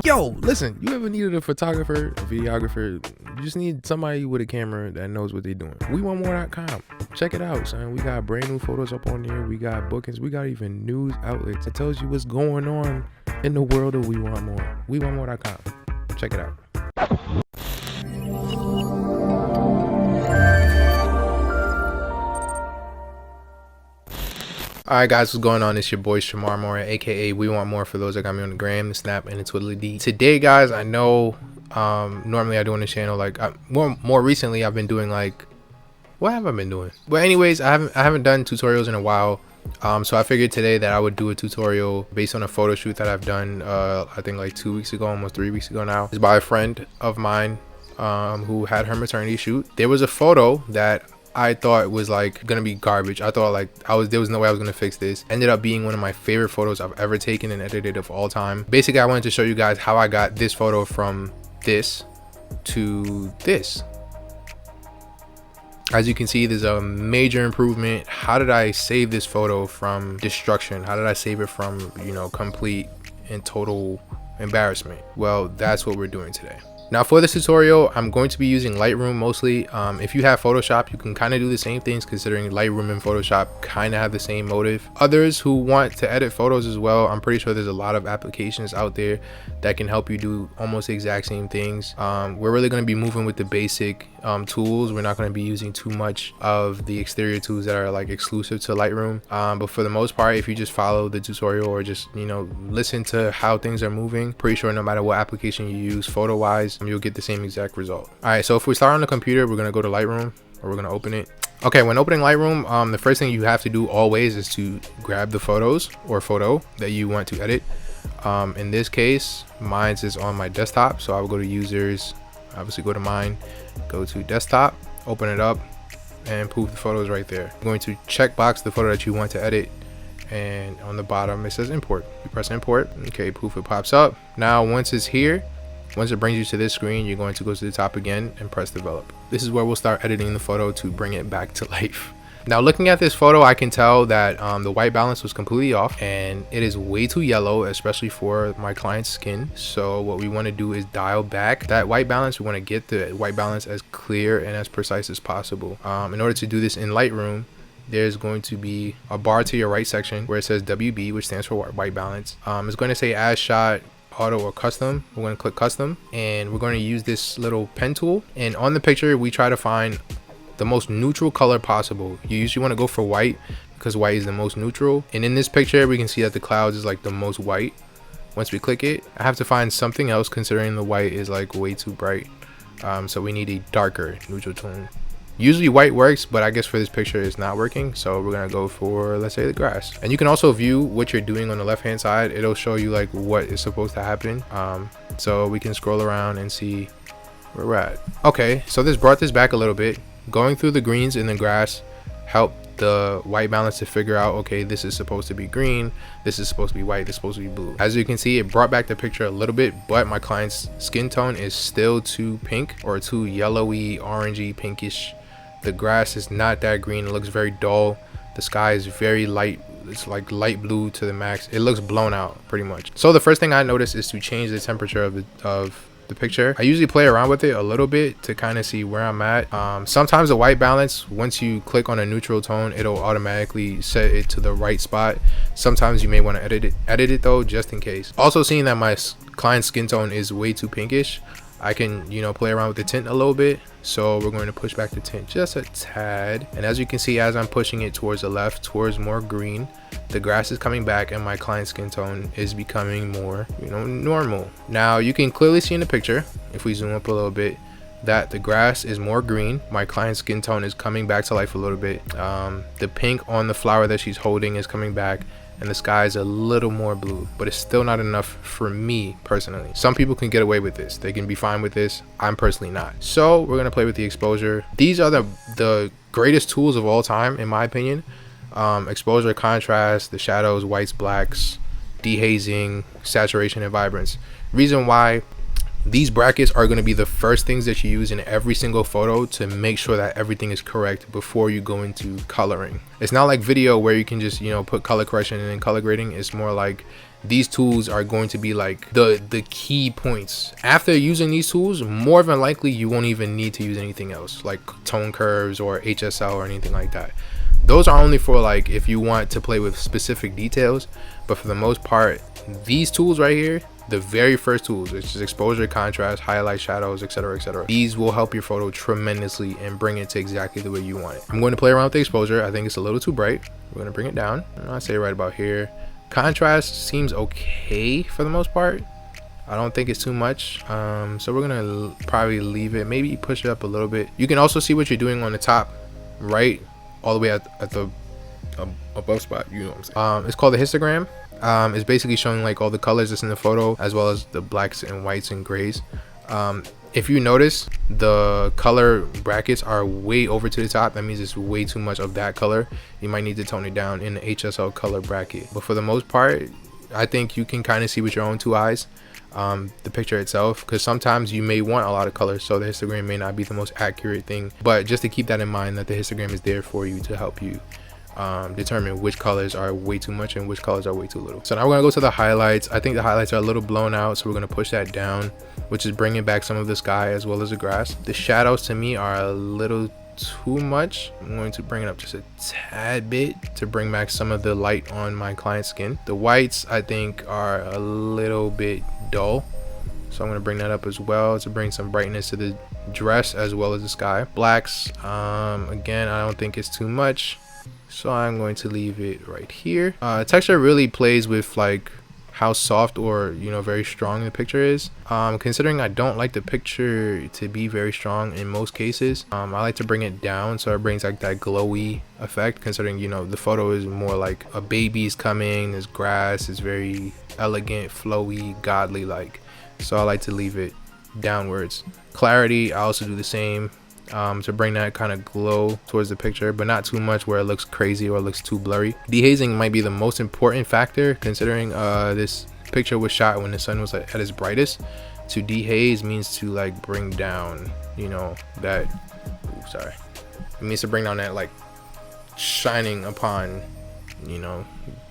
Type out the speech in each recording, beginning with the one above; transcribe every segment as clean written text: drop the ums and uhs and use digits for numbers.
Yo, listen, you ever needed a photographer, a videographer? You just need somebody with a camera that knows what they're doing. WeWantMoore.com. Check it out, son. We got brand new photos up on there. We got bookings. We got even news outlets. It tells you what's going on in the world of We Want More. WeWantMoore.com. Check it out. Alright guys, what's going on? It's your boy Shamar Moore, aka We Want More for those that got me on the gram, the snap, and the Twiddly. Today guys, I know normally I do on the channel like more recently I've been doing like, what have I been doing? But anyways, I haven't done tutorials in a while. So I figured today that I would do a tutorial based on a photo shoot that I've done I think like 2 weeks ago, almost 3 weeks ago now. It's by a friend of mine who had her maternity shoot. There was a photo that I thought was like gonna be garbage. I thought like there was no way I was gonna fix this. Ended up being one of my favorite photos I've ever taken and edited of all time. Basically, I wanted to show you guys how I got this photo from this to this. As you can see, there's a major improvement. How did I save this photo from destruction? How did I save it from, you know, complete and total embarrassment? Well, that's what we're doing today. Now for this tutorial, I'm going to be using Lightroom mostly. If you have Photoshop, you can kind of do the same things, considering Lightroom and Photoshop kind of have the same motive. Others who want to edit photos as well, I'm pretty sure there's a lot of applications out there that can help you do almost the exact same things. We're really going to be moving with the basic tools. We're not going to be using too much of the exterior tools that are like exclusive to Lightroom. But for the most part, if you just follow the tutorial or just, you know, listen to how things are moving, pretty sure no matter what application you use photo wise, you'll get the same exact result. All right, so if we start on the computer, we're going to go to Lightroom, or we're going to open it. Okay, when opening Lightroom, the first thing you have to do always is to grab the photos or photo that you want to edit. In this case, mine is on my desktop, so I will go to users, obviously go to mine, go to desktop, open it up, and poof, the photos right there. I'm going to check box the photo that you want to edit, and on the bottom it says import. You press import. Okay, poof, it pops up. Now once it's here, once it brings you to this screen, you're going to go to the top again and press develop. This is where we'll start editing the photo to bring it back to life. Now looking at this photo, I can tell that the white balance was completely off and it is way too yellow, especially for my client's skin. So what we want to do is dial back that white balance. We want to get the white balance as clear and as precise as possible. In order to do this in Lightroom, there's going to be a bar to your right section where it says WB, which stands for white balance. It's going to say as shot, auto, or custom. We're going to click custom, and we're going to use this little pen tool, and on the picture we try to find the most neutral color possible. You usually want to go for white because white is the most neutral, and in this picture we can see that the clouds is like the most white. Once we click it, I have to find something else considering the white is like way too bright, so we need a darker neutral tone. Usually white works, but I guess for this picture it's not working, so we're gonna go for, let's say, the grass. And you can also view what you're doing on the left hand side. It'll show you like what is supposed to happen, so we can scroll around and see where we're at. Okay, so this brought this back a little bit. Going through the greens in the grass helped the white balance to figure out, okay, this is supposed to be green, this is supposed to be white, this is supposed to be blue. As you can see, it brought back the picture a little bit, but my client's skin tone is still too pink, or too yellowy, orangey, pinkish. The grass is not that green. It looks very dull. The sky is very light. It's like light blue to the max. It looks blown out pretty much. So the first thing I noticed is to change the temperature of the picture. I usually play around with it a little bit to kind of see where I'm at. Sometimes the white balance, once you click on a neutral tone, it'll automatically set it to the right spot. Sometimes you may want to edit it though, just in case. Also, seeing that my client's skin tone is way too pinkish, I can, you know, play around with the tint a little bit. So we're going to push back the tint just a tad, and as you can see, as I'm pushing it towards the left, towards more green, the grass is coming back and my client's skin tone is becoming more, you know, normal. Now you can clearly see in the picture, if we zoom up a little bit, that the grass is more green. My client's skin tone is coming back to life a little bit. The pink on the flower that she's holding is coming back, and the sky is a little more blue, but it's still not enough for me personally. Some people can get away with this, they can be fine with this. I'm personally not. So we're gonna play with the exposure. These are the greatest tools of all time, in my opinion. Exposure, contrast, the shadows, whites, blacks, dehazing, saturation, and vibrance. Reason why These brackets are going to be the first things that you use in every single photo to make sure that everything is correct before you go into coloring. It's not like video where you can just, you know, put color correction and then color grading. It's more like these tools are going to be like the key points. After using these tools, more than likely you won't even need to use anything else like tone curves or HSL or anything like that. Those are only for like if you want to play with specific details, but for the most part, these tools right here, the very first tools, which is exposure, contrast, highlight, shadows, etc, etc, these will help your photo tremendously and bring it to exactly the way you want it. I'm going to play around with the exposure. I think it's a little too bright. We're going to bring it down. I say right about here. Contrast seems okay for the most part. I don't think it's too much, so we're gonna probably leave it, maybe push it up a little bit. You can also see what you're doing on the top right, all the way at the above spot, you know what I'm saying. It's called the histogram. It's basically showing like all the colors that's in the photo, as well as the blacks and whites and grays. If you notice, the color brackets are way over to the top. That means it's way too much of that color. You might need to tone it down in the HSL color bracket. But for the most part, I think you can kind of see with your own two eyes the picture itself, because sometimes you may want a lot of color, so the histogram may not be the most accurate thing. But just to keep that in mind, that the histogram is there for you to help you determine which colors are way too much and which colors are way too little. So now we're gonna go to the highlights. I think the highlights are a little blown out, so we're gonna push that down, which is bringing back some of the sky as well as the grass. The shadows to me are a little too much. I'm going to bring it up just a tad bit to bring back some of the light on my client's skin. The whites I think are a little bit dull, so I'm going to bring that up as well to bring some brightness to the dress as well as the sky. Blacks, again, I don't think it's too much, so I'm going to leave it right here. Texture really plays with like how soft or, you know, very strong the picture is. Considering I don't like the picture to be very strong in most cases, I like to bring it down so it brings like that glowy effect, considering, you know, the photo is more like a baby's coming, there's grass, it's very elegant, flowy, godly like, so I like to leave it downwards. Clarity, I also do the same, to bring that kind of glow towards the picture, but not too much where it looks crazy or looks too blurry. Dehazing might be the most important factor, considering this picture was shot when the sun was at its brightest. To dehaze means to like bring down, you know, that, ooh, sorry, it means to bring down that like shining upon, you know,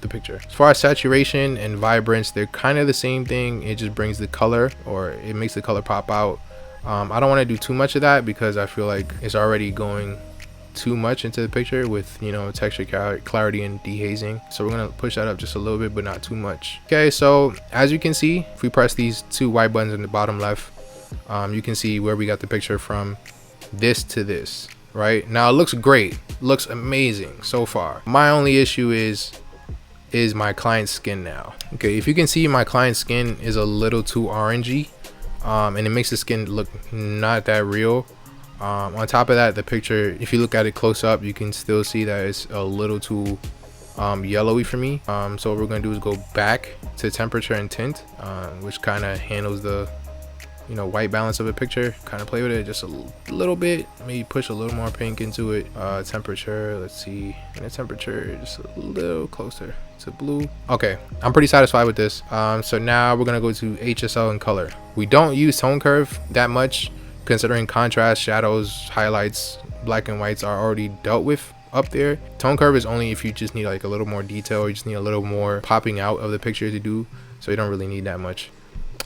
the picture. As far as saturation and vibrance, they're kind of the same thing. It just brings the color, or it makes the color pop out. I don't want to do too much of that because I feel like it's already going too much into the picture with, you know, texture, clarity, and dehazing. So we're going to push that up just a little bit, but not too much. Okay, so as you can see, if we press these two white buttons in the bottom left, you can see where we got the picture from this to this. Right now it looks great, looks amazing so far. My only issue is my client's skin now. Okay, if you can see, my client's skin is a little too orangey, and it makes the skin look not that real. On top of that, the picture, if you look at it close up, you can still see that it's a little too yellowy for me. So what we're gonna do is go back to temperature and tint, which kind of handles the, you know, white balance of a picture. Kind of play with it just a little bit, maybe push a little more pink into it. Temperature, let's see, and the temperature just a little closer to blue. Okay, I'm pretty satisfied with this. So now we're gonna go to HSL and color. We don't use tone curve that much, considering contrast, shadows, highlights, black and whites are already dealt with up there. Tone curve is only if you just need like a little more detail, or you just need a little more popping out of the picture to do, so you don't really need that much.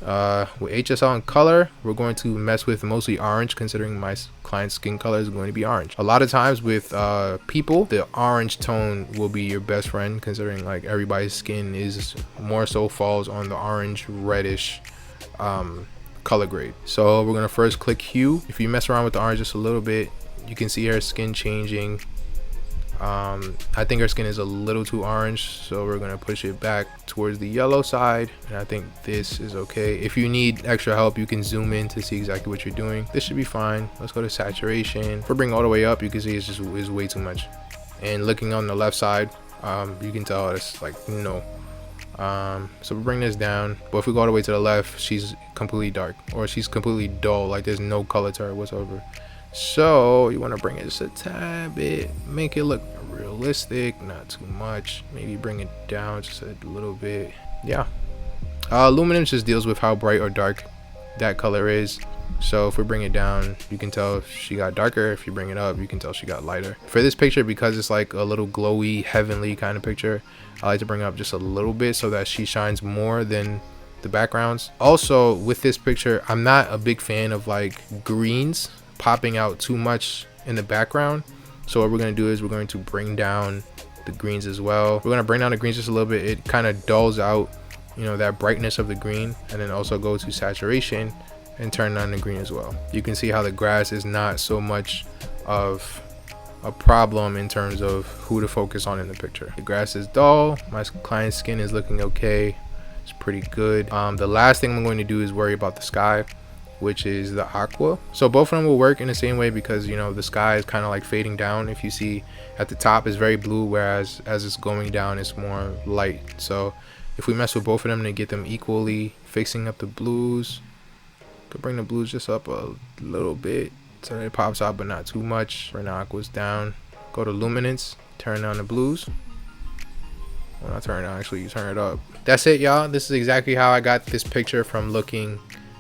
With HSL and color, we're going to mess with mostly orange, considering my client's skin color is going to be orange. A lot of times with people, the orange tone will be your best friend, considering like everybody's skin is more so falls on the orange reddish color grade. So we're gonna first click hue. If you mess around with the orange just a little bit, you can see her skin changing. I think her skin is a little too orange, so we're gonna push it back towards the yellow side, and I think this is okay. If you need extra help, you can zoom in to see exactly what you're doing. This should be fine. Let's go to saturation. If we bring all the way up, you can see it's just is way too much. And looking on the left side, you can tell it's like no. So we bring this down, but if we go all the way to the left, she's completely dark, or she's completely dull, like there's no color to her whatsoever. So you want to bring it just a tad bit, make it look realistic, not too much. Maybe bring it down just a little bit. Yeah. Luminance just deals with how bright or dark that color is. So if we bring it down, you can tell she got darker. If you bring it up, you can tell she got lighter. For this picture, because it's like a little glowy, heavenly kind of picture, I like to bring up just a little bit so that she shines more than the backgrounds. Also, with this picture, I'm not a big fan of like greens popping out too much in the background. So what we're going to do is we're going to bring down the greens as well. We're going to bring down the greens just a little bit. It kind of dulls out, you know, that brightness of the green, and then also go to saturation and turn on the green as well. You can see how the grass is not so much of a problem in terms of who to focus on in the picture. The grass is dull. My client's skin is looking okay. It's pretty good. The last thing I'm going to do is worry about the sky, which is the aqua. So both of them will work in the same way, because you know the sky is kind of like fading down. If you see at the top is very blue, whereas as it's going down it's more light. So if we mess with both of them to get them equally, fixing up the blues, could bring the blues just up a little bit so that it pops out but not too much. Bring the aquas down, go to luminance, turn on the blues. Well, not turn it on, actually you turn it up. That's it, y'all. This is exactly how I got this picture from looking,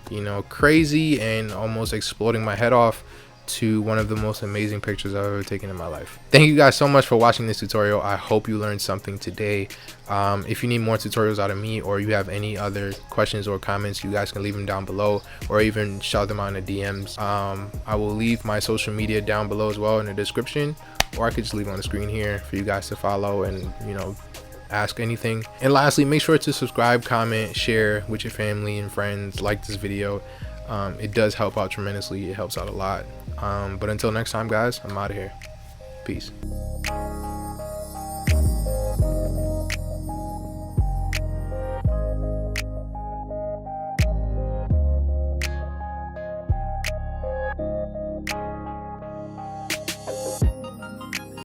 you know, crazy and almost exploding my head off to one of the most amazing pictures I've ever taken in my life. Thank you guys so much for watching this tutorial. I hope you learned something today. If you need more tutorials out of me, or you have any other questions or comments, you guys can leave them down below, or even shout them out in the DMs. I will leave my social media down below as well in the description, or I could just leave on the screen here for you guys to follow and, you know, ask anything. And lastly, make sure to subscribe, comment, share with your family and friends. Like this video. It does help out tremendously. It helps out a lot. But until next time, guys, I'm out of here. Peace.